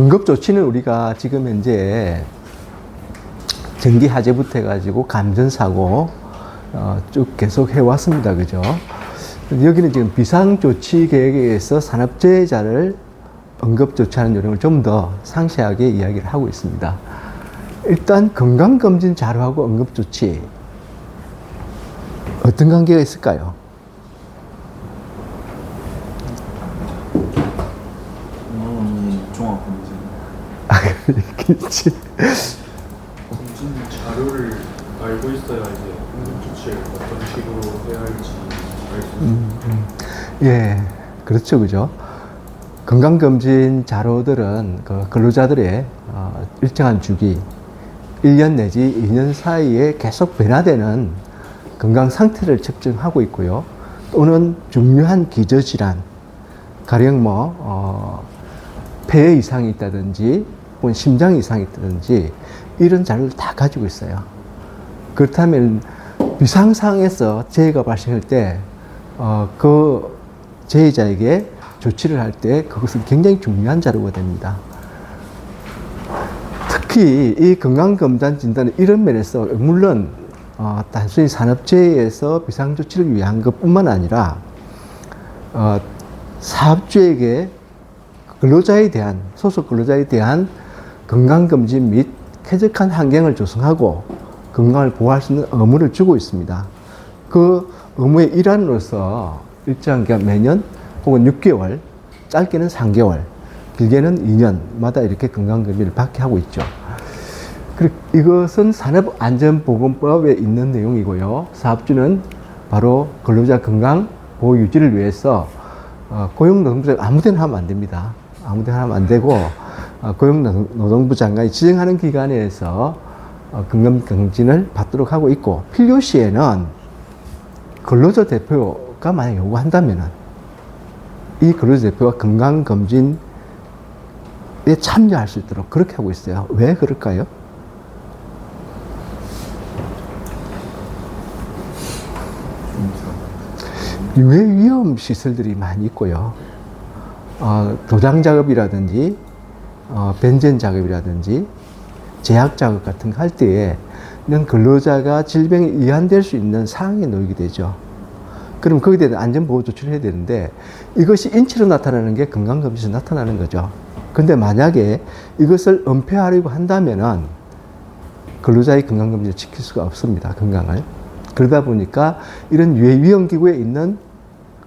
응급조치는 우리가 지금 현재 전기화재부터 해가지고 감전사고 쭉 계속 해왔습니다. 그죠? 여기는 지금 비상조치 계획에서 산업재해자를 응급조치하는 요령을 좀 더 상세하게 이야기를 하고 있습니다. 일단 건강검진 자료하고 응급조치 어떤 관계가 있을까요? 종합검진. 그렇지. 검진 자료를 알고 있어야 이제 응급조치를 어떤 식으로 해야 할지 알 수 있습니다. 예, 그렇죠, 그죠? 건강검진 자료들은 그 근로자들의 일정한 주기, 1년 내지 2년 사이에 계속 변화되는 건강 상태를 측정하고 있고요. 또는 중요한 기저질환, 가령 폐 이상이 있다든지, 혹은 심장 이상이 있다든지, 이런 자료를 다 가지고 있어요. 그렇다면 비상상에서 재해가 발생할 때, 그 재해자에게 조치를 할 때 그것은 굉장히 중요한 자료가 됩니다. 특히 이 건강검진 진단은 이런 면에서 물론 단순히 산업재해에서 비상조치를 위한 것뿐만 아니라 사업주에게 근로자에 대한, 소속 근로자에 대한 건강검진 및 쾌적한 환경을 조성하고 건강을 보호할 수 있는 의무를 주고 있습니다. 그 의무의 일환으로서 일정한 기간 매년 혹은 6개월, 짧게는 3개월, 길게는 2년마다 이렇게 건강검진을 받게 하고 있죠. 그리고 이것은 산업안전보건법에 있는 내용이고요. 사업주는 바로 근로자 건강 보호 유지를 위해서 고용노동부장이 아무 데나 하면 안 됩니다. 아무 데나 하면 안 되고 고용노동부 장관이 지정하는 기관에서 건강검진을 받도록 하고 있고, 필요시에는 근로자 대표가 만약 요구한다면 이 근로자 대표가 건강검진에 참여할 수 있도록 그렇게 하고 있어요. 왜 그럴까요? 유해위험 시설들이 많이 있고요. 도장 작업이라든지, 변전 작업이라든지, 제약 작업 같은 거 할 때에는 근로자가 질병에 이완될 수 있는 상황에 놓이게 되죠. 그럼 거기에 대한 안전보호 조치를 해야 되는데, 이것이 인체로 나타나는 게 건강검진에서 나타나는 거죠. 근데 만약에 이것을 은폐하려고 한다면은 근로자의 건강검진을 지킬 수가 없습니다. 건강을. 그러다 보니까 이런 유해위험기구에 있는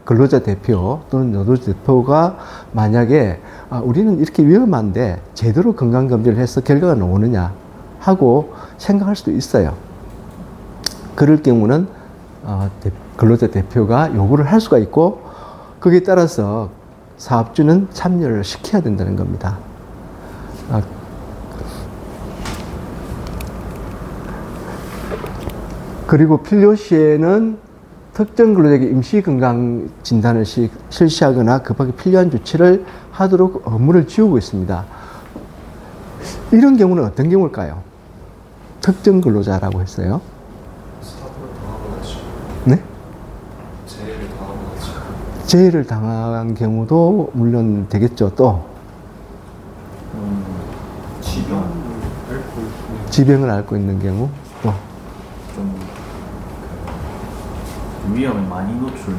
근로자 대표 또는 노동자 대표가 만약에 우리는 이렇게 위험한데 제대로 건강검진을 해서 결과가 나오느냐 하고 생각할 수도 있어요. 그럴 경우는 근로자 대표가 요구를 할 수가 있고, 거기에 따라서 사업주는 참여를 시켜야 된다는 겁니다. 그리고 필요시에는 특정 근로자에게 임시건강진단을 실시하거나 급하게 필요한 조치를 하도록 의무를 지우고 있습니다. 이런 경우는 어떤 경우일까요? 특정 근로자라고 했어요. 사고를 당하고 나서 네? 재해를 당하고 나서 재해를 당한 경우도 물론 되겠죠. 또 지병을 앓고 있는 지병을 앓고 있는 경우, 또 위험에 많이 노출.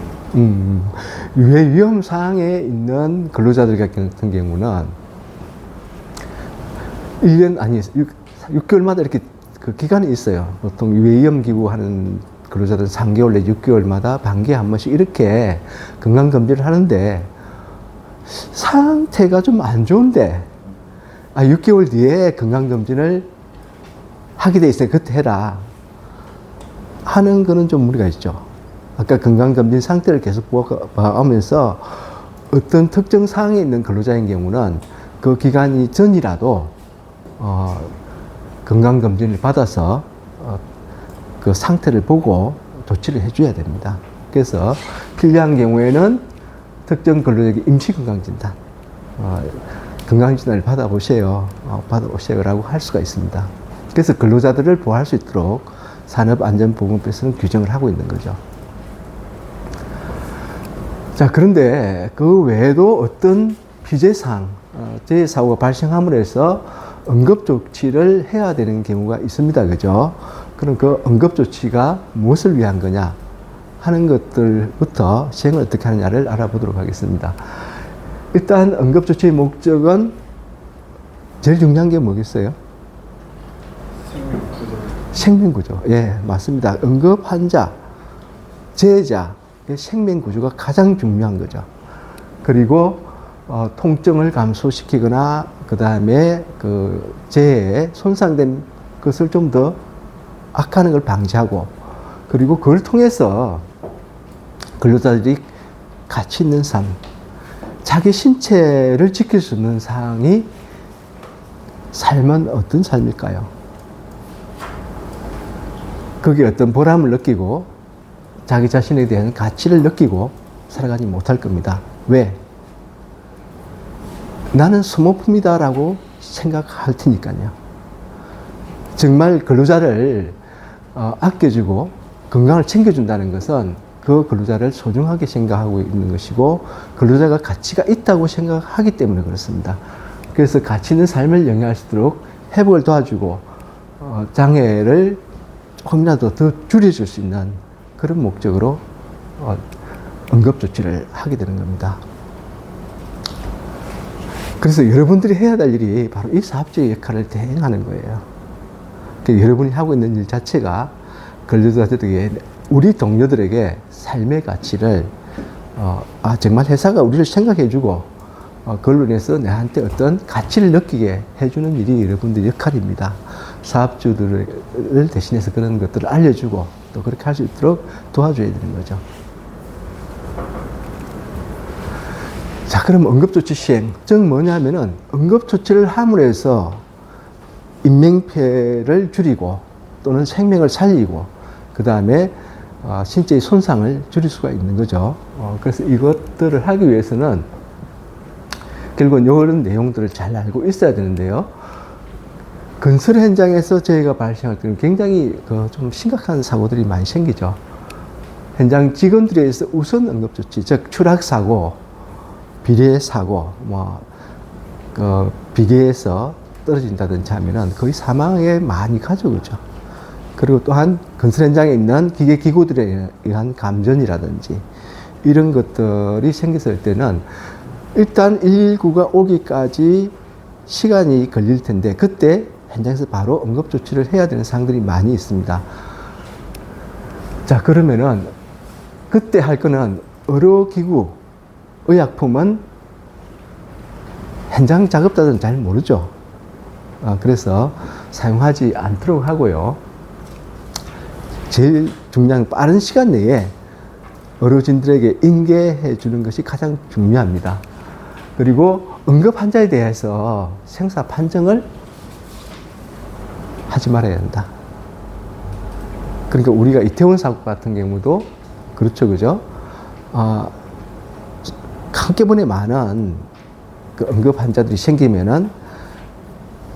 유해 위험 사항에 있는 근로자들 같은 경우는 1년 아니 6개월마다 이렇게 그 기간이 있어요. 보통 유해 위험 기부 하는 근로자들은 3개월 내지 6개월마다 반기에 한 번씩 이렇게 건강 검진을 하는데, 상태가 좀 안 좋은데 6개월 뒤에 건강 검진을 하게 돼 있어요. 그때 해라 하는 거는 좀 무리가 있죠. 아까 건강검진 상태를 계속 봐오면서 어떤 특정 사항에 있는 근로자인 경우는 그 기간이 전이라도 건강검진을 받아서 그 상태를 보고 조치를 해줘야 됩니다. 그래서 필요한 경우에는 특정 근로자에게 임시건강진단, 건강진단을 받아보세요. 받아보세요라고 할 수가 있습니다. 그래서 근로자들을 보호할 수 있도록 산업안전보건법에서는 규정을 하고 있는 거죠. 자, 그런데 그 외에도 어떤 피제사항, 재해 사고가 발생함으로 해서 응급 조치를 해야 되는 경우가 있습니다. 그죠? 그럼 그 응급 조치가 무엇을 위한 거냐 하는 것들부터 시행을 어떻게 하느냐를 알아보도록 하겠습니다. 일단 응급 조치의 목적은 제일 중요한 게 뭐겠어요? 생명구조. 예, 맞습니다. 응급 환자, 재해자, 생명구조가 가장 중요한 거죠. 그리고 통증을 감소시키거나 그 다음에 그 재해에 손상된 것을 좀 더 악화하는 걸 방지하고, 그리고 그걸 통해서 근로자들이 가치 있는 삶, 자기 신체를 지킬 수 있는 상황이 삶은 어떤 삶일까요? 거기에 어떤 보람을 느끼고 자기 자신에 대한 가치를 느끼고 살아가지 못할 겁니다. 왜? 나는 소모품이다라고 생각할 테니까요. 정말 근로자를 아껴주고 건강을 챙겨준다는 것은 그 근로자를 소중하게 생각하고 있는 것이고 근로자가 가치가 있다고 생각하기 때문에 그렇습니다. 그래서 가치 있는 삶을 영위할 수 있도록 회복을 도와주고 장애를 조금이라도 더 줄여줄 수 있는 그런 목적으로 응급조치를 하게 되는 겁니다. 그래서 여러분들이 해야 될 일이 바로 이 사업적인 역할을 대행하는 거예요. 그러니까 여러분이 하고 있는 일 자체가 근로자들에게, 우리 동료들에게 삶의 가치를 정말 회사가 우리를 생각해주고 그걸로 인해서 내한테 어떤 가치를 느끼게 해주는 일이 여러분들의 역할입니다. 사업주들을 대신해서 그런 것들을 알려주고 또 그렇게 할 수 있도록 도와줘야 되는 거죠. 자, 그럼 응급조치 시행. 즉 뭐냐면은 응급조치를 함으로 해서 인명피해를 줄이고 또는 생명을 살리고 그 다음에 신체의 손상을 줄일 수가 있는 거죠. 그래서 이것들을 하기 위해서는 결국은 이런 내용들을 잘 알고 있어야 되는데요. 건설 현장에서 재해가 발생할 때는 굉장히 좀 심각한 사고들이 많이 생기죠. 현장 직원들에 의해서 우선 응급조치, 즉 추락사고, 비례사고, 비계에서 떨어진다든지 하면은 거의 사망에 많이 가져오죠. 그리고 또한 건설 현장에 있는 기계 기구들에 의한 감전이라든지 이런 것들이 생겼을 때는 일단 119가 오기까지 시간이 걸릴 텐데 그때 현장에서 바로 응급조치를 해야 되는 상황들이 많이 있습니다. 자, 그러면은 그때 할 거는 의료기구, 의약품은 현장 작업자들은 잘 모르죠. 그래서 사용하지 않도록 하고요. 제일 중요한 빠른 시간 내에 의료진들에게 인계해 주는 것이 가장 중요합니다. 그리고 응급 환자에 대해서 생사 판정을 하지 말아야 한다. 그러니까 우리가 이태원 사고 같은 경우도 그렇죠, 그죠? 한꺼번에 많은 그 응급 환자들이 생기면은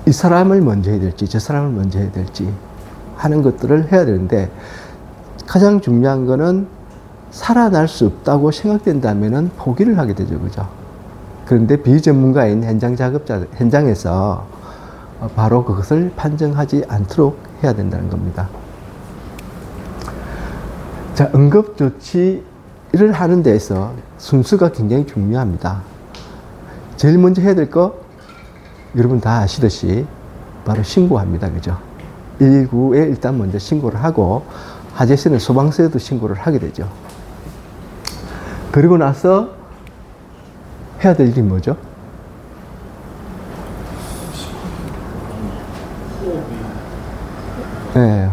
이 사람을 먼저 해야 될지 저 사람을 먼저 해야 될지 하는 것들을 해야 되는데 가장 중요한 거는 살아날 수 없다고 생각된다면은 포기를 하게 되죠, 그죠? 그런데 비전문가인 현장 작업자, 현장에서 바로 그것을 판정하지 않도록 해야 된다는 겁니다. 자, 응급조치를 하는 데에서 순수가 굉장히 중요합니다. 제일 먼저 해야 될 거, 여러분 다 아시듯이 바로 신고합니다. 그죠? 119에 일단 먼저 신고를 하고, 하재시는 소방서에도 신고를 하게 되죠. 그리고 나서 해야 될 일이 뭐죠? 네.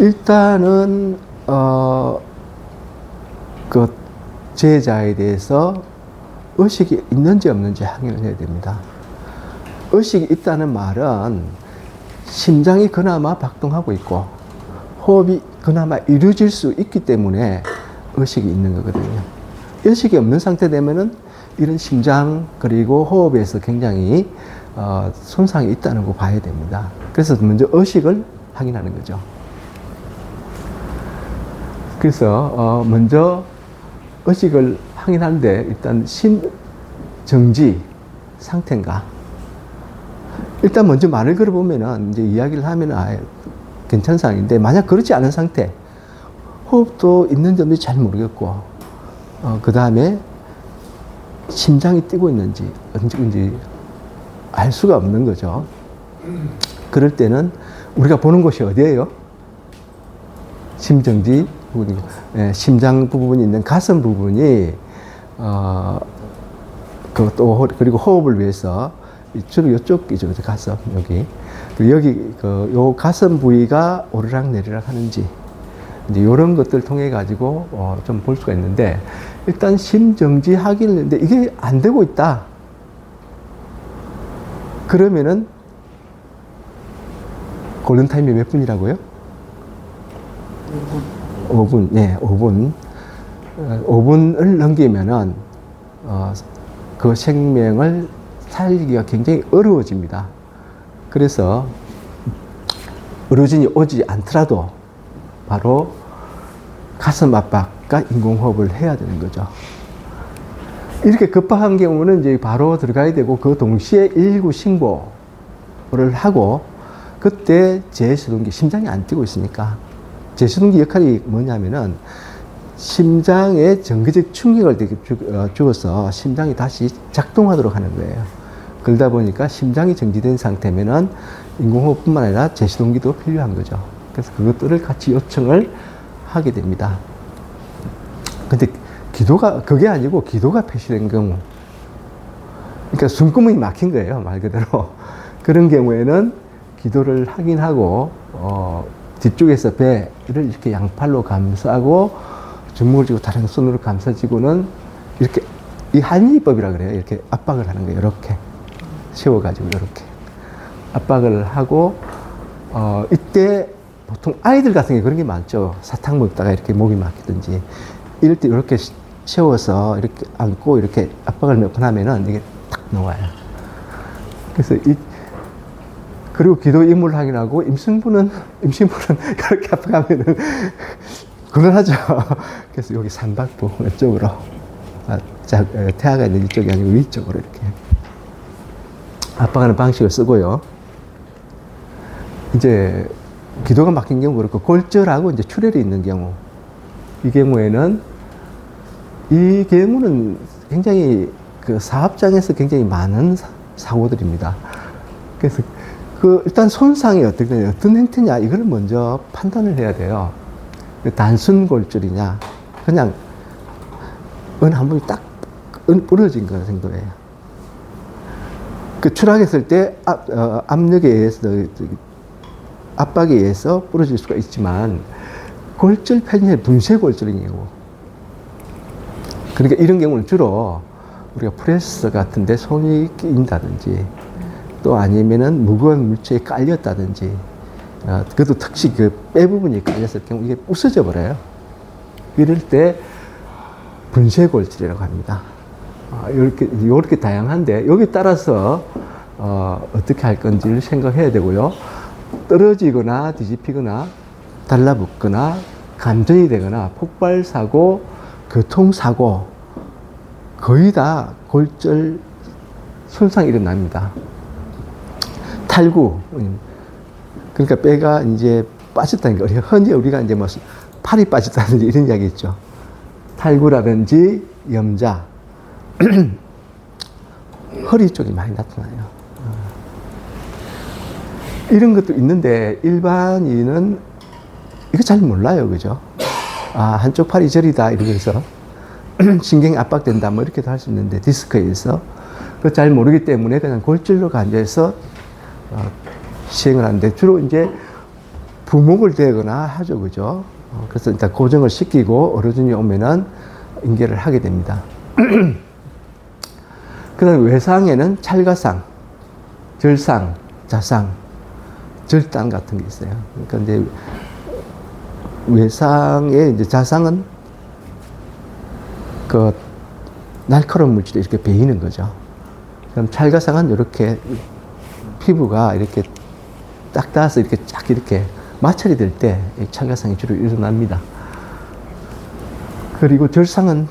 일단은 그 재해자에 대해서 의식이 있는지 없는지 확인을 해야 됩니다. 의식이 있다는 말은 심장이 그나마 박동하고 있고 호흡이 그나마 이루어질 수 있기 때문에 의식이 있는 거거든요. 의식이 없는 상태 되면은 이런 심장 그리고 호흡에서 굉장히 손상이 있다는 거 봐야 됩니다. 그래서 먼저 의식을 확인하는 거죠. 그래서 먼저 의식을 확인하는데 일단 심정지 상태인가. 일단 먼저 말을 걸어보면은 이제 이야기를 하면은 괜찮은 상황인데 만약 그렇지 않은 상태, 호흡도 있는 점도 잘 모르겠고, 그 다음에 심장이 뛰고 있는지 언제인지 알 수가 없는 거죠. 그럴 때는 우리가 보는 곳이 어디예요? 심정지 부분이고, 심장 부분이 있는 가슴 부분이 그리고 호흡을 위해서 주로 이쪽이죠, 가슴 여기. 여기 요 가슴 부위가 오르락 내리락 하는지 이제 이런 것들 통해 가지고 좀 볼 수가 있는데 일단 심정지 하기를 했는데 이게 안 되고 있다. 그러면은 골든 타임이 몇 분이라고요? 5분. 네, 5분. 5분을 넘기면은 그 생명을 살리기가 굉장히 어려워집니다. 그래서 의료진이 오지 않더라도 바로 가슴 압박과 인공호흡을 해야 되는 거죠. 이렇게 급박한 경우는 이제 바로 들어가야 되고 그 동시에 119 신고를 하고 그때 제시동기, 심장이 안 뛰고 있으니까 제시동기 역할이 뭐냐면은 심장에 정기적 충격을 주어서 심장이 다시 작동하도록 하는 거예요. 그러다 보니까 심장이 정지된 상태면은 인공호흡뿐만 아니라 제시동기도 필요한 거죠. 그래서 그것들을 같이 요청을 하게 됩니다. 근데 그게 아니고 기도가 표시된 경우, 그러니까 숨구멍이 막힌 거예요, 말 그대로. 그런 경우에는 기도를 하긴 하고, 뒤쪽에서 배를 이렇게 양팔로 감싸고, 주먹을 쥐고 다른 손으로 감싸지고는 이렇게, 이 한의법이라 그래요. 이렇게 압박을 하는 거예요. 이렇게. 세워가지고, 이렇게. 압박을 하고, 이때 보통 아이들 같은 게 그런 게 많죠. 사탕 먹다가 이렇게 목이 막히든지. 이럴 때 이렇게 세워서 이렇게 안고 이렇게 압박을 몇 번 하면은 이게 탁 나와요. 그래서 그리고 기도 임무를 확인하고 임신부는 이렇게 압박하면은 곤란하죠. 그래서 여기 삼박부 이쪽으로, 태아가 있는 이쪽이 아니고 위쪽으로 이렇게 압박하는 방식을 쓰고요. 이제 기도가 막힌 경우 그렇고 골절하고 이제 출혈이 있는 경우, 이 경우는 굉장히 그 사업장에서 굉장히 많은 사고들입니다. 그래서 일단 손상이 어떤 형태냐 이걸 먼저 판단을 해야 돼요. 단순 골절이냐, 그냥 한 번이 딱 부러진 거 정도예요. 추락했을 때 압력에 의해서 압박에 의해서 부러질 수가 있지만 골절 편이 분쇄 골절인 경우, 그러니까 이런 경우는 주로 우리가 프레스 같은데 손이 끼인다든지 또 아니면은 무거운 물체에 깔렸다든지, 그것도 특히 그 뼈 부분이 깔렸을 경우 이게 부서져 버려요. 이럴 때 분쇄 골절이라고 합니다. 이렇게 다양한데 여기 따라서 어떻게 할 건지를 생각해야 되고요. 떨어지거나 뒤집히거나 달라붙거나 감전이 되거나 폭발사고, 교통사고 거의 다 골절 손상이 일어납니다. 탈구, 그러니까 뼈가 이제 빠졌다는 거. 현재 우리가 이제 뭐 팔이 빠졌다든지 이런 이야기 있죠. 탈구라든지 염자, 허리 쪽이 많이 나타나요. 이런 것도 있는데 일반인은 이거 잘 몰라요, 그죠? 한쪽 팔이 저리다 이러면서 신경이 압박된다 뭐 이렇게도 할 수 있는데 디스크에서 그거 잘 모르기 때문에 그냥 골절로 간주해서 시행을 하는데 주로 이제 부목을 대거나 하죠, 그죠? 그래서 일단 고정을 시키고 어르신이 오면은 인계를 하게 됩니다. 그 다음에 외상에는 찰가상, 절상, 자상, 절단 같은 게 있어요. 그러니까 이제 외상의 이제 자상은 그 날카로운 물질이 이렇게 베이는 거죠. 그럼 찰가상은 이렇게 피부가 이렇게 딱 닿아서 이렇게 쫙 이렇게 마찰이 될 때 찰가상이 주로 일어납니다. 그리고 절상은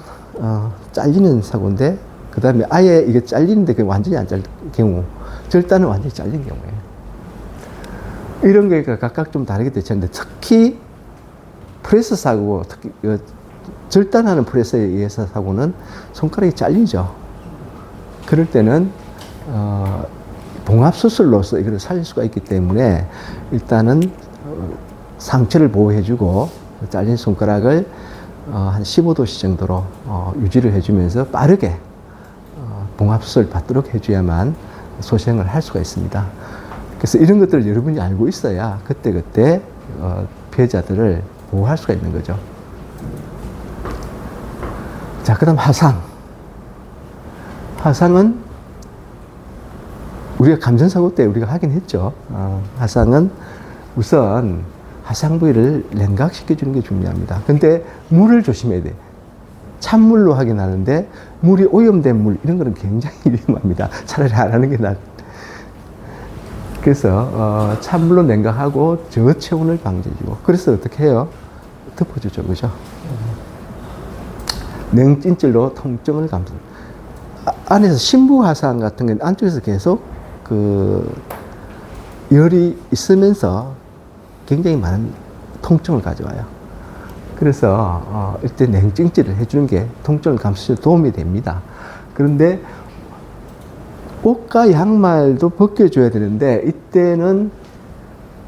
잘리는 사고인데, 그 다음에 아예 이게 잘리는데 그 완전히 안 잘릴 경우, 절단은 완전히 잘린 경우예요. 이런 게 각각 좀 다르게 되는데, 특히 프레스 사고, 특히 절단하는 프레스에 의해서 사고는 손가락이 잘리죠. 그럴 때는 봉합 수술로서 이걸 살릴 수가 있기 때문에 일단은 상처를 보호해주고 잘린 손가락을 한 15도씨 정도로 유지를 해주면서 빠르게 봉합 수술을 받도록 해줘야만 소생을 할 수가 있습니다. 그래서 이런 것들을 여러분이 알고 있어야 그때그때 피해자들을 보호할 수가 있는 거죠. 자, 그 다음 화상. 화상은 우리가 감전사고 때 우리가 하긴 했죠. 화상은 우선 화상 부위를 냉각시켜 주는 게 중요합니다. 근데 물을 조심해야 돼. 찬물로 하긴 하는데 물이 오염된 물 이런 거는 굉장히 위험합니다. 차라리 안 하는 게 낫. 그래서 찬물로 냉각하고 저체온을 방지해주고. 그래서 어떻게 해요? 덮어주죠, 그죠? 냉찜질로 통증을 감소. 안에서 심부 화상 같은 경우는 안쪽에서 계속 열이 있으면서 굉장히 많은 통증을 가져와요. 그래서 이때 냉찜질을 해주는 게 통증을 감소에 도움이 됩니다. 그런데 옷과 양말도 벗겨줘야 되는데 이때는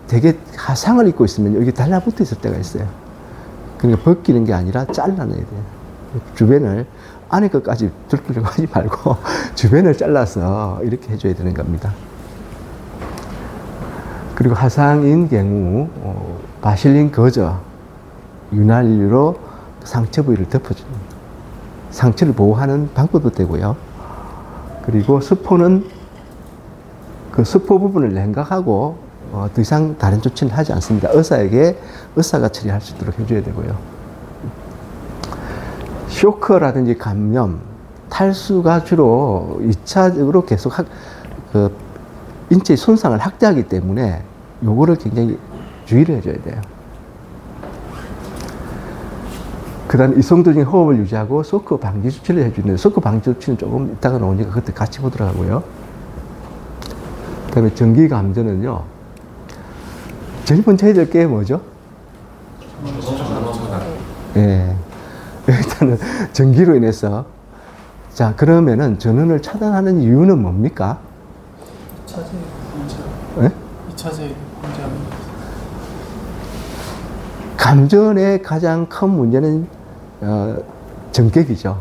되게 화상을 입고 있으면 여기 달라붙어 있을 때가 있어요. 그러니까 벗기는 게 아니라 잘라내야 돼요. 주변을 안에 것까지 들키려고 하지 말고 주변을 잘라서 이렇게 해줘야 되는 겁니다. 그리고 화상인 경우 바실린 거저, 윤활유로 상처 부위를 덮어줍니다. 상처를 보호하는 방법도 되고요. 그리고 스포는 그 스포 부분을 냉각하고 더 이상 다른 조치는 하지 않습니다. 의사가 처리할 수 있도록 해줘야 되고요. 쇼크라든지 감염, 탈수가 주로 2차적으로 계속 인체의 손상을 확대하기 때문에 요거를 굉장히 주의를 해줘야 돼요. 그 다음에 이성적인 호흡을 유지하고 쇼크 방지 조치를 해주는데, 쇼크 방지 조치는 조금 이따가 나오니까 그때 같이 보도록 하고요. 그 다음에 전기 감전은요, 제일 먼저 해야 될 게 뭐죠? 예. 일단은 전기로 인해서. 자, 그러면은 전원을 차단하는 이유는 뭡니까? 2차제 방지. 예? 2차제 방지하는. 감전의 가장 큰 문제는 전격이죠.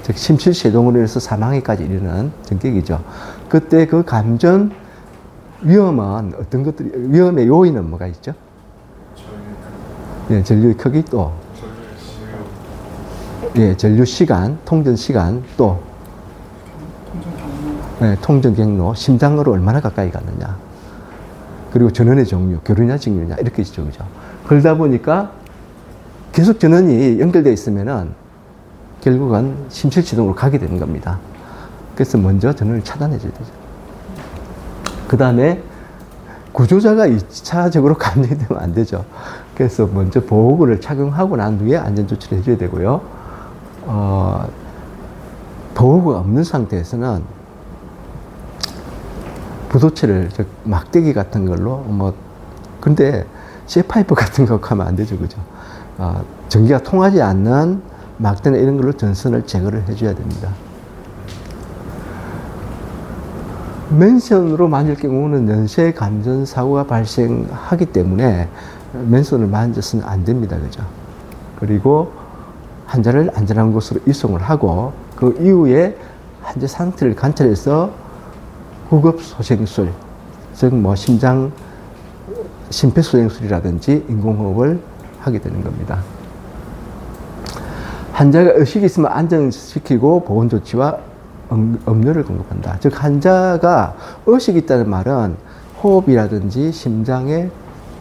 즉 심실세동으로 인해서 사망에까지 이르는 전격이죠. 그때 그 감전 위험은 어떤 것들이, 위험의 요인은 뭐가 있죠? 예, 전류의 크기 또, 예, 전류 시간, 통전 시간 또, 예, 통전 경로, 심장으로 얼마나 가까이 갔느냐, 그리고 전원의 종류, 교류냐 직류냐 이렇게 있죠, 그죠? 그러다 보니까 계속 전원이 연결되어 있으면은 결국은 심실지동으로 가게 되는 겁니다. 그래서 먼저 전원을 차단해 줘야 되죠. 그 다음에 구조자가 2차적으로 감전이 되면 안 되죠. 그래서 먼저 보호구를 착용하고 난 후에 안전조치를 해줘야 되고요. 보호구가 없는 상태에서는 부도체를, 즉 막대기 같은 걸로 근데 쇠파이프 같은 거 하면 안 되죠, 그죠? 전기가 통하지 않는 막대나 이런 걸로 전선을 제거를 해줘야 됩니다. 맨손으로 만질 경우는 연쇄 감전 사고가 발생하기 때문에 맨손을 만져서는 안 됩니다, 그죠? 그리고 환자를 안전한 곳으로 이송을 하고 그 이후에 환자 상태를 관찰해서 후급 소생술, 즉 심폐소생술이라든지 인공호흡을 하게 되는 겁니다. 환자가 의식이 있으면 안정시키고 보건조치와 음료를 공급한다. 즉 환자가 의식이 있다는 말은 호흡이라든지 심장에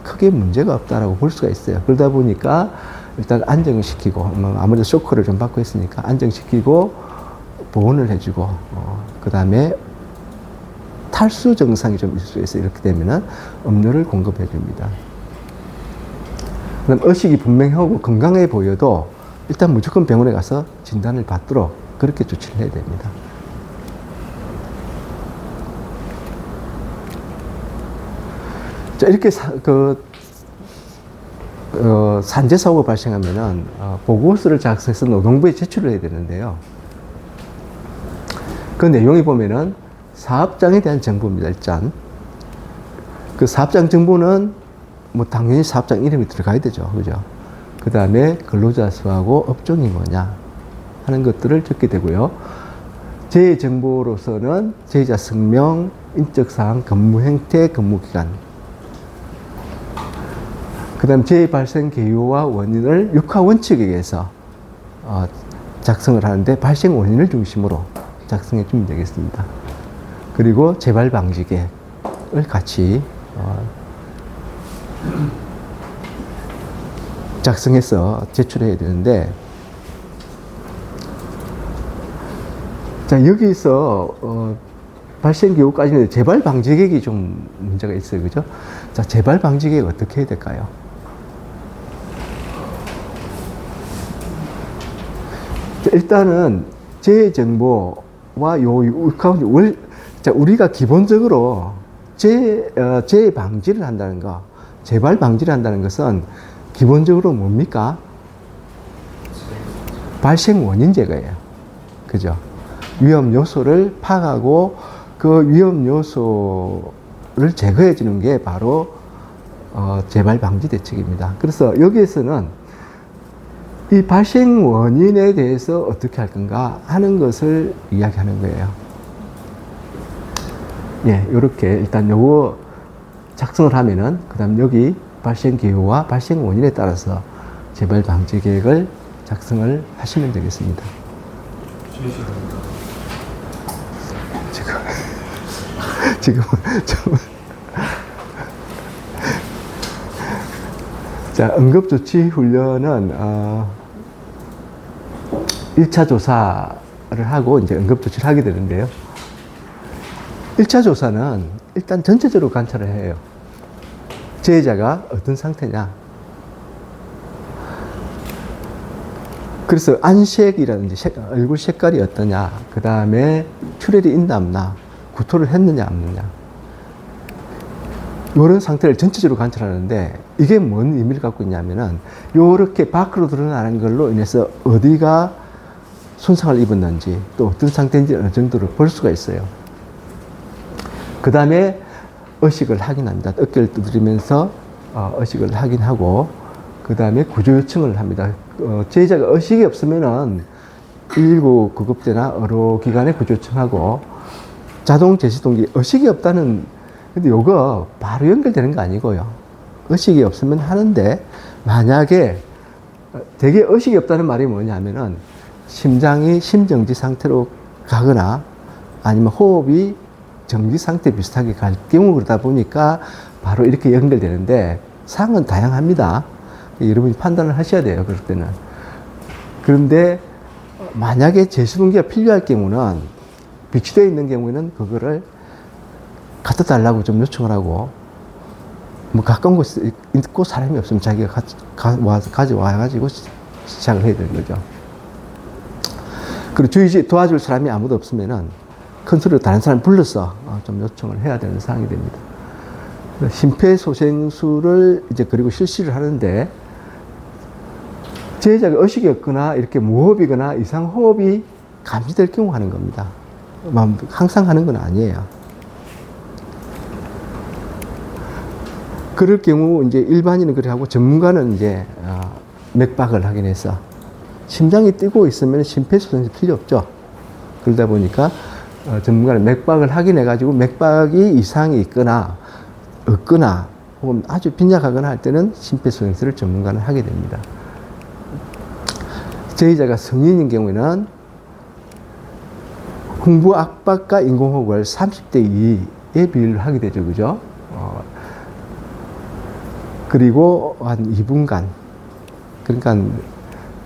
크게 문제가 없다라고 볼 수가 있어요. 그러다 보니까 일단 안정시키고, 아무래도 쇼크를 좀 받고 있으니까 안정시키고 보온을 해주고, 그 다음에 탈수 증상이 좀 있을 수 있어요. 이렇게 되면은 음료를 공급해 줍니다. 그다음 의식이 분명하고 건강해 보여도 일단 무조건 병원에 가서 진단을 받도록 그렇게 조치를 해야 됩니다. 자, 이렇게 산재 사고가 발생하면은 보고서를 작성해서 노동부에 제출을 해야 되는데요. 그 내용이 보면은 사업장에 대한 정보입니다. 일단 그 사업장 정보는 뭐 당연히 사업장 이름이 들어가야 되죠, 그죠? 그 다음에 근로자 수하고 업종이 뭐냐 하는 것들을 적게 되고요. 재해 정보로서는 재해자 성명, 인적 사항, 근무 형태, 근무 기간. 그 다음 재해 발생 개요와 원인을 육하 원칙에 의해서 작성을 하는데 발생 원인을 중심으로 작성해 주면 되겠습니다. 그리고 재발 방지 계획을 같이 작성해서 제출해야 되는데, 자, 여기서 발생 기후까지는 재발 방지 계획이 좀 문제가 있어요, 그죠? 자, 재발 방지 계획 어떻게 해야 될까요? 자, 일단은 재해 정보와 자, 우리가 기본적으로 재해 방지를 한다는 거, 재발 방지를 한다는 것은 기본적으로 뭡니까? 발생 원인 제거예요. 그죠? 위험 요소를 파악하고 그 위험 요소를 제거해 주는 게 바로 재발 방지 대책입니다. 그래서 여기에서는 이 발생 원인에 대해서 어떻게 할 건가 하는 것을 이야기하는 거예요. 예, 요렇게 일단 요거 작성을 하면은 그 다음 여기 발생 기후와 발생 원인에 따라서 재발 방지 계획을 작성을 하시면 되겠습니다. 지금 좀 자, 응급조치 훈련은 1차 조사를 하고 이제 응급조치를 하게 되는데요. 1차 조사는 일단 전체적으로 관찰을 해요. 재해자가 어떤 상태냐. 그래서 안색이라든지 얼굴 색깔이 어떠냐. 그 다음에 출혈이 있나 없나. 구토를 했느냐 없느냐. 이런 상태를 전체적으로 관찰하는데 이게 뭔 의미를 갖고 있냐면은 이렇게 밖으로 드러나는 걸로 인해서 어디가 손상을 입었는지 또 어떤 상태인지 어느 정도를 볼 수가 있어요. 그 다음에 의식을 확인합니다. 어깨를 두드리면서 의식을 확인하고 그 다음에 구조 요청을 합니다. 재해자가 의식이 없으면은 119 구급대나 의료기관에 구조 요청하고 자동 제시동기 의식이 없다는 근데 요거 바로 연결되는 거 아니고요. 의식이 없으면 하는데 만약에 되게 의식이 없다는 말이 뭐냐면은 심장이 심정지 상태로 가거나 아니면 호흡이 정지 상태 비슷하게 갈 경우 그러다 보니까 바로 이렇게 연결되는데 상황은 다양합니다. 여러분이 판단을 하셔야 돼요. 그럴 때는. 그런데 만약에 제시동기가 필요할 경우는 비치되어 있는 경우에는 그거를 갖다 달라고 좀 요청을 하고 뭐 가까운 곳에 있고 사람이 없으면 자기가 가져와가지고 시작을 해야 되는 거죠. 그리고 주위에 도와줄 사람이 아무도 없으면은 큰 소리로 다른 사람 불러서 좀 요청을 해야 되는 상황이 됩니다. 심폐소생술을 이제 그리고 실시를 하는데 재해자가 의식이 없거나 이렇게 무호흡이거나 이상 호흡이 감지될 경우 하는 겁니다. 항상 하는 건 아니에요. 그럴 경우 이제 일반인은 그래 하고 전문가는 이제 맥박을 확인해서 심장이 뛰고 있으면 심폐소생술 필요 없죠. 그러다 보니까 전문가는 맥박을 확인해 가지고 맥박이 이상이 있거나 없거나 혹은 아주 빈약하거나 할 때는 심폐소생술을 전문가는 하게 됩니다. 재해자가 성인인 경우에는 흥부 압박과 인공호흡을 30대 2의 비율로 하게 되죠. 그죠? 그리고 한 2분간. 그러니까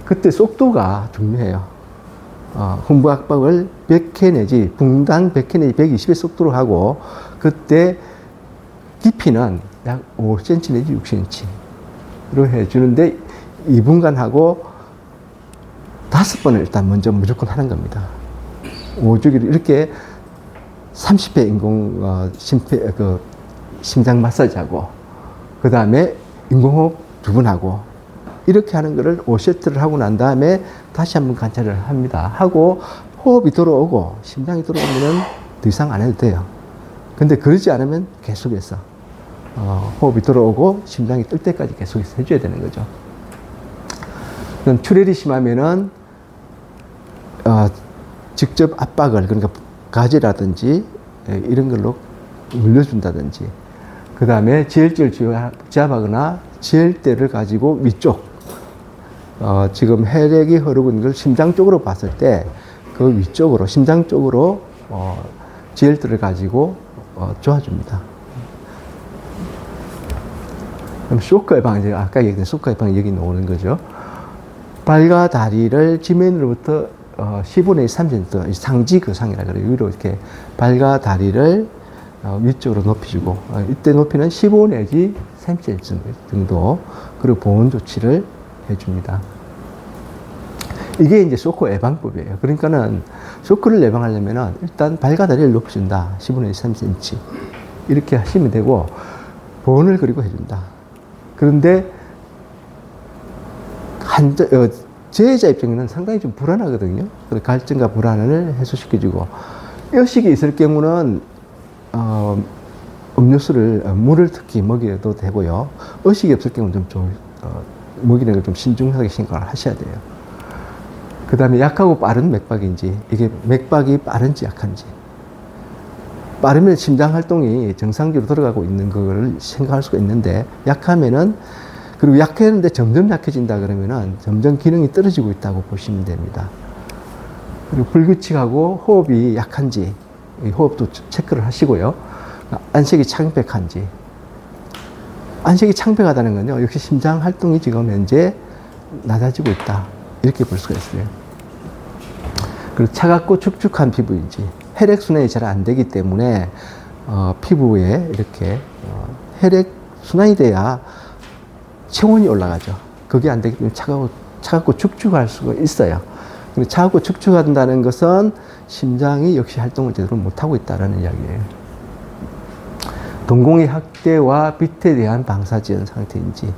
그때 속도가 중요해요. 흥부 압박을 100회 내지 분당 100회 내지 120의 속도로 하고 그때 깊이는 약 5cm 내지 6cm로 해주는데 2분간 하고 5번을 일단 먼저 무조건 하는 겁니다. 5주기를 이렇게 30회 심장 마사지하고, 그 다음에 인공호흡 2번 하고, 이렇게 하는 거를 5세트를 하고 난 다음에 다시 한번 관찰을 합니다. 하고, 호흡이 들어오고, 심장이 들어오면은 더 이상 안 해도 돼요. 근데 그러지 않으면 계속해서, 호흡이 들어오고, 심장이 뜰 때까지 계속해서 해줘야 되는 거죠. 그럼 출혈이 심하면은, 직접 압박을, 그러니까 가지라든지 이런 걸로 물려준다든지, 그 다음에 지혈제를 지압하거나 지혈대를 가지고 위쪽, 지금 혈액이 흐르고 있는 걸 심장 쪽으로 봤을 때 그 위쪽으로, 심장 쪽으로 지혈대를 가지고 조아줍니다. 그럼 쇼크 예방, 이제 아까 얘기했던 쇼크 예방이 여기 나오는 거죠. 발과 다리를 지면으로부터 10분의 3cm, 상지 거상이라 그래요. 위로 이렇게 발과 다리를 위쪽으로 높여주고, 이때 높이는 15 내지 3cm 정도, 그리고 보온 조치를 해줍니다. 이게 이제 쇼크 예방법이에요. 그러니까는 쇼크를 예방하려면은 일단 발과 다리를 높여준다. 15 내지 3cm. 이렇게 하시면 되고, 보온을 그리고 해준다. 그런데 제자 입장에는 상당히 좀 불안하거든요. 그래서 갈증과 불안을 해소시켜주고, 의식이 있을 경우는 물을 특히 먹여도 되고요. 의식이 없을 경우는 먹이는 걸 좀 신중하게 생각을 하셔야 돼요. 그 다음에 약하고 빠른 맥박인지, 이게 맥박이 빠른지 약한지. 빠르면 심장 활동이 정상적으로 들어가고 있는 걸 생각할 수가 있는데, 약하면은, 그리고 약했는데 점점 약해진다 그러면은 점점 기능이 떨어지고 있다고 보시면 됩니다. 그리고 불규칙하고 호흡이 약한지, 호흡도 체크를 하시고요. 안색이 창백한지. 안색이 창백하다는 건요, 역시 심장 활동이 지금 현재 낮아지고 있다. 이렇게 볼 수가 있어요. 그리고 차갑고 축축한 피부인지, 혈액순환이 잘 안 되기 때문에, 피부에 이렇게, 혈액순환이 돼야 체온이 올라가죠. 그게 안 되기 때문에 차갑고 축축할 수가 있어요. 근데 차갑고 축축한다는 것은 심장이 역시 활동을 제대로 못하고 있다는 이야기예요. 동공의 확대와 빛에 대한 방사지연 상태인지,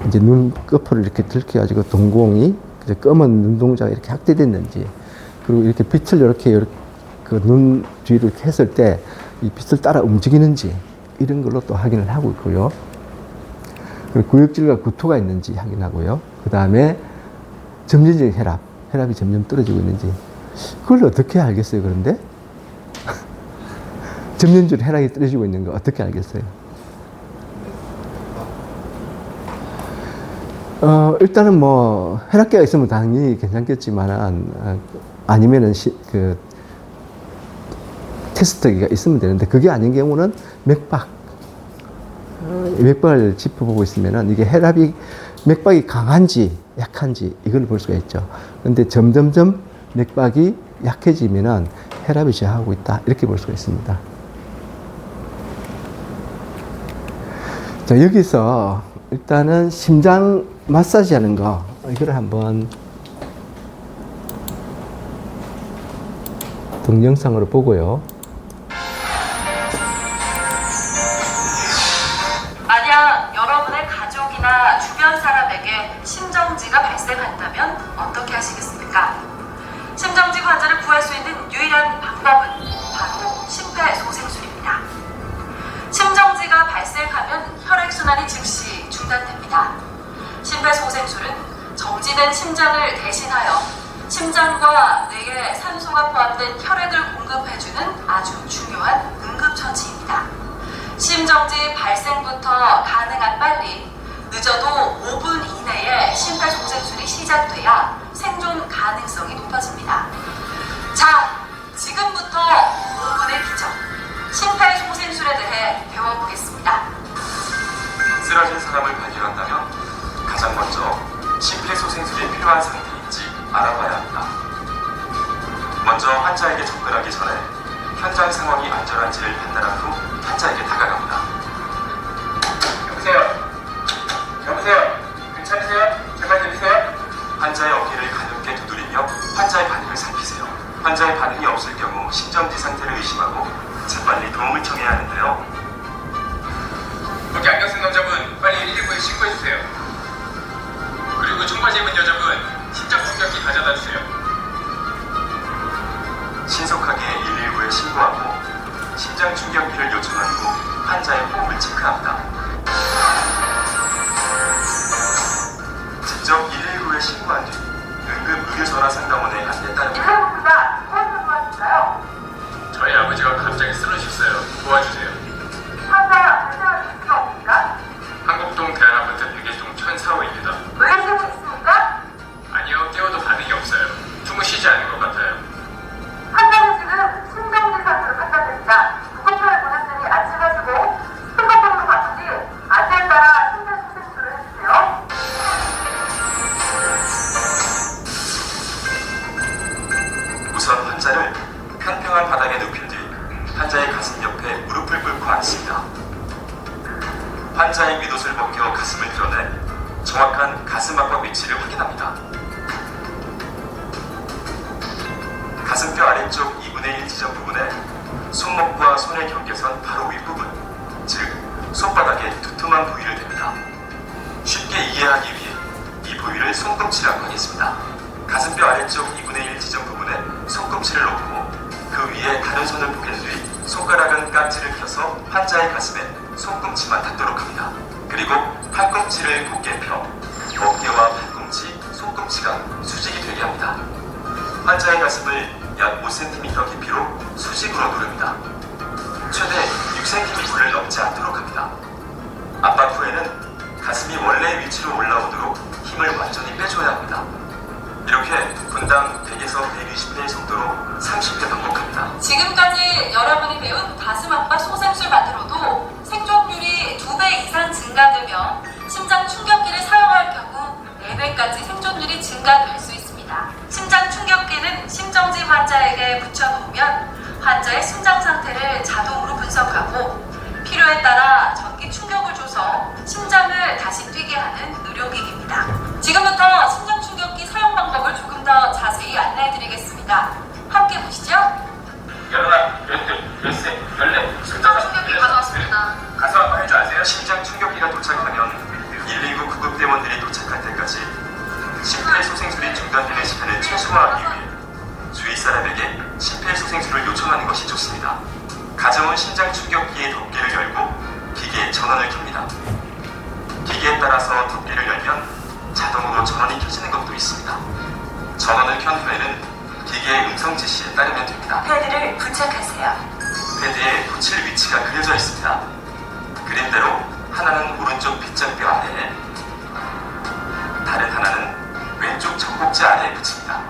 이제 눈꺼풀을 이렇게 들켜가지고 동공이 검은 눈동자가 이렇게 확대됐는지, 그리고 이렇게 빛을 이렇게 그 눈 뒤로 이렇게 했을 때 이 빛을 따라 움직이는지, 이런 걸로 또 확인을 하고 있고요. 그리고 구역질과 구토가 있는지 확인하고요. 그 다음에 점진적인 혈압이 점점 떨어지고 있는지. 그걸 어떻게 알겠어요, 그런데? 점진적으로 혈압이 떨어지고 있는 거 어떻게 알겠어요? 일단은 뭐, 혈압계가 있으면 당연히 괜찮겠지만, 아니면은 테스트기가 있으면 되는데, 그게 아닌 경우는 맥박을 짚어보고 있으면은 이게 맥박이 강한지 약한지 이걸 볼 수가 있죠. 근데 점점점 맥박이 약해지면은 혈압이 저하하고 있다. 이렇게 볼 수가 있습니다. 자, 여기서 일단은 심장 마사지 하는 거, 이거를 한번 동영상으로 보고요. 만약 여러분의 가족이나 주변 사람에게 심정지가 발생한다면 어떻게 하시겠습니까? 심정지 환자를 구할 수 있는 유일한 방법은 바로 심폐소생술입니다. 심정지가 발생하면 혈액순환이 즉시 중단됩니다. 심폐소생술은 정지된 심장을 대신하여 심장과 뇌에 산소가 포함된 혈액을 공급해주는 아주 중요한 응급처치입니다. 심정지 발생부터 가능한 빨리, 늦어도 5분 이내에 심폐소생술이 시작돼야 생존 가능성이 높아집니다. 자, 지금부터 5분의 기적, 심폐소생술에 대해 배워보겠습니다. 쓰러진 사람을 발견한다면 가장 먼저 심폐소생술이 필요한 상태인지 알아봐야 합니다. 먼저 환자에게 접근하기 전에 현장 상황이 안전한지를 판단한 후 환자에게 다가갑니다. 여보세요? 괜찮으세요? 제발 들리세요? 환자의 어깨를 가볍게 두드리며 소화제문 여자분 심장 충격기 가져다 주세요. 신속하게 119에 신고하고 심장 충격기를 요청한 후 환자의 호흡을 체크합니다. 직접 119에 신고한 뒤 응급의료전화 상담원의 안내 따릅니다. 119가 무엇을 도와줄까요? 저희 아버지가 갑자기 쓰러졌어요. 도와주세요. 환자 발생할 수가 없습니까? 한국동 대한아파트 101동 1004호입니다. 의료실에 있습니까? 아니요, 깨워도 반응이 없어요. 주무시지 않은 것 같아요. 환자는 지금 심정지 상태로 판단됩니다. 구급차를 보냈으니 안심하시고 스피커폰으로 받은 뒤 안내에 따라 심폐소생술을 해주세요. 우선 환자를 평평한 바닥에 눕힌 뒤 환자의 가슴 옆에 무릎을 꿇고 앉습니다. 환자의 윗옷을 벗겨 가슴을 드러내 정확한 가슴 압박 위치를 확인합니다. 가슴뼈 아래쪽 2분의 1 지점 부분에 손목과 손의 경계선 바로 윗부분, 즉 손바닥에 두툼한 부위를 댑니다. 쉽게 이해하기 위해 이 부위를 손꿈치라고 하겠습니다. 가슴뼈 아래쪽 2분의 1 지점 부분에 손꿈치를 놓고 그 위에 다른 손을 포갠 뒤 손가락은 깍지를 껴서 환자의 가슴에 손꿈치만 닿도록 합니다. 그리고 팔꿈치를 곧게 펴 어깨와 팔꿈치, 손꿈치가 수직이 되게 합니다. 환자의 가슴을 약 5cm 깊이로 수직으로 누릅니다. 최대 6cm를 넘지 않도록 합니다. 압박 후에는 가슴이 원래 위치로 올라오도록 힘을 완전히 빼줘야 합니다. 이렇게 분당 100에서 120회의 속도로 30회 반복합니다. 지금까지 여러분이 배운 가슴 압박 소생술만으로도 생존율이 2배 이상 증가되며 심장 충격기를 사용할 경우 4배까지 생존율이 증가될 수 있습니다. 심장 충격기는 심정지 환자에게 붙여놓으면 환자의 심장 상태를 자동으로 분석하고 필요에 따라 전기 충격을 줘서 심장을 다시 뛰게 하는 의료기기입니다. 지금부터 심장 충격기 사용 방법을 조금 더 자세히 안내해드리겠습니다. 함께 보시죠. 열나, 열둘, 열세, 열네, 심장 충격기 가져왔습니다. 가서 한번 할 줄 아세요? 심장 충격기가 도착하면 119 구급대원들이 도착할 때까지 심폐소생술이 중단되는 시간을 최소화하기 위해 주위 사람에게 심폐소생술을 요청하는 것이 좋습니다. 가져온 심장 충격기의 덮개를 열고 기계에 전원을 켭니다. 기계에 따라서 덮개를 열면 자동으로 전원이 켜지는 것도 있습니다. 전원을 켠 후에는 기계의 음성 지시에 따르면 됩니다. 패드를 부착하세요. 패드에 붙일 위치가 그려져 있습니다. 그림대로 하나는 오른쪽 빗장뼈 아래에, 다른 하나는 왼쪽 젖꼭지 아래에 붙입니다.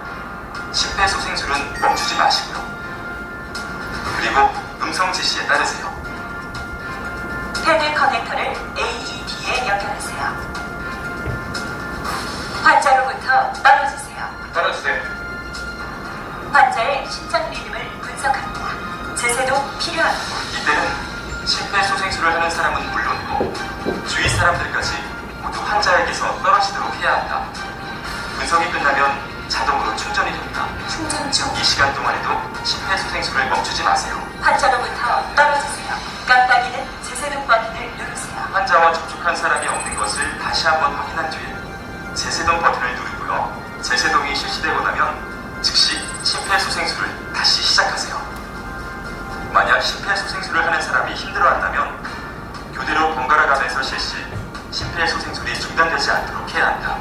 심폐소생술은 멈추지 마시고요. 그리고 음성 지시에 따르세요. 패드 커넥터를 AED에 연결하세요. 환자로부터 떨어지세요. 떨어주세요. 환자의 심장 리듬을 분석합니다. 제세도 필요합니다. 이때는 심폐소생술을 하는 사람은 물론이고 주위 사람들까지 모두 환자에게서 떨어지도록 해야 합니다. 분석이 끝나면 자동으로 충전이 됩니다. 충전 중. 이 시간 동안에도 심폐소생술을 멈추지 마세요. 환자로부터 떨어지세요. 깜빡이는 제세동 버튼을 누르세요. 환자와 접촉한 사람이 없는 것을 다시 한번 확인한 뒤에 제세동 버튼을 누르고요. 제세동이 실시되고 나면 즉시 심폐소생술을 다시 시작하세요. 만약 심폐소생술을 하는 사람이 힘들어한다면 교대로 번갈아 가면서 실시, 심폐소생술이 중단되지 않도록 해야 합니다.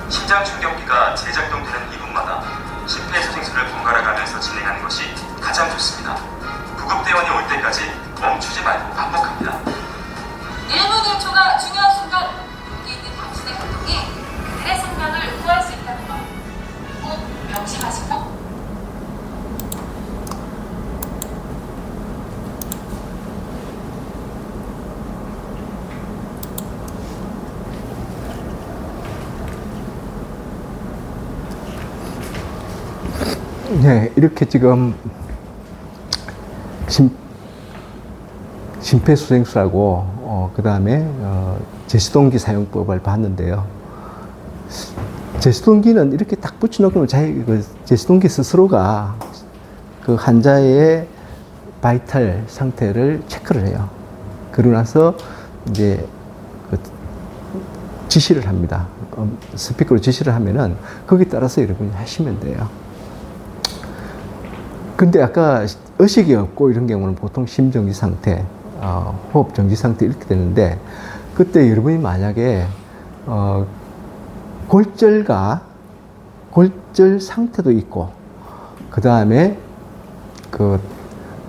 심장 충격기가 재작동되는 2분마다 심폐소생술을 번갈아 가면서 진행하는 것이 가장 좋습니다. 구급대원이 올 때까지 멈추지 말고 반복합니다. 1분 1초가 중요한 순간, 여기 있는 당신의 행동이 그들의 생명을 구할 수 있다는 것 꼭 명심하시고 네, 이렇게 지금 심폐소생술하고 그 다음에 제시동기 사용법을 봤는데요. 제시동기는 이렇게 딱 붙여놓으면 제시동기 스스로가 그 환자의 바이탈 상태를 체크를 해요. 그러고 나서 이제 지시를 합니다. 스피커로 지시를 하면은 거기에 따라서 여러분이 하시면 돼요. 근데 아까 의식이 없고 이런 경우는 보통 심정지 상태, 호흡 정지 상태 이렇게 되는데, 그때 여러분이 만약에 골절 상태도 있고, 그 다음에 그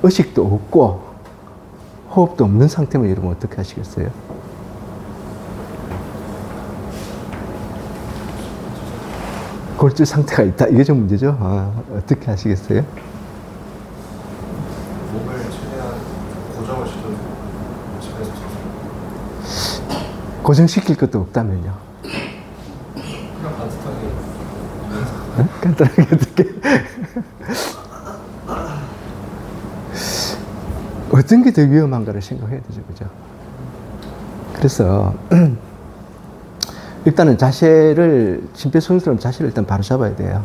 의식도 없고 호흡도 없는 상태면 여러분 어떻게 하시겠어요? 골절 상태가 있다. 이게 좀 문제죠. 어떻게 하시겠어요? 몸을 최대한 고정을 시켜서 집에서 고정시킬 것도 없다면요. 그냥 반듯하게 간단하게 어떻게? 어떤 게 더 위험한가를 생각해야 되죠, 그죠? 그래서 일단은 자세를, 심폐소생술하면 자세를 일단 바로 잡아야 돼요.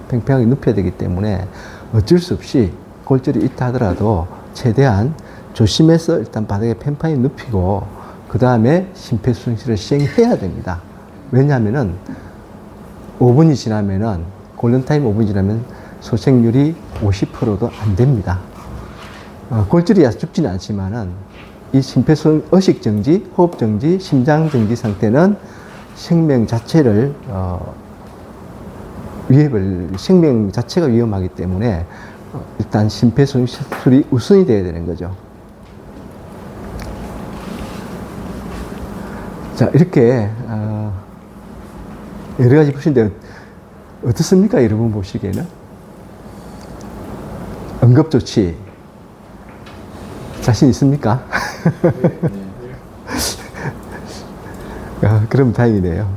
팽팽하게 눕혀야 되기 때문에 어쩔 수 없이 골절이 있다 하더라도 최대한 조심해서 일단 바닥에 팽팽히 눕히고 그 다음에 심폐소생술을 시행해야 됩니다. 왜냐하면은 5분이 지나면은, 골든타임 5분이 지나면 소생률이 50%도 안 됩니다. 골절이 와서 죽지는 않지만은 이 심폐소생, 의식정지, 호흡정지, 심장정지 상태는 생명 자체를, 생명 자체가 위험하기 때문에 일단 심폐소생술이 우선이 돼야 되는 거죠. 자, 이렇게, 여러 가지 보시는데 어떻습니까? 여러분 보시기에는? 응급조치 자신 있습니까? 그럼 다행이네요.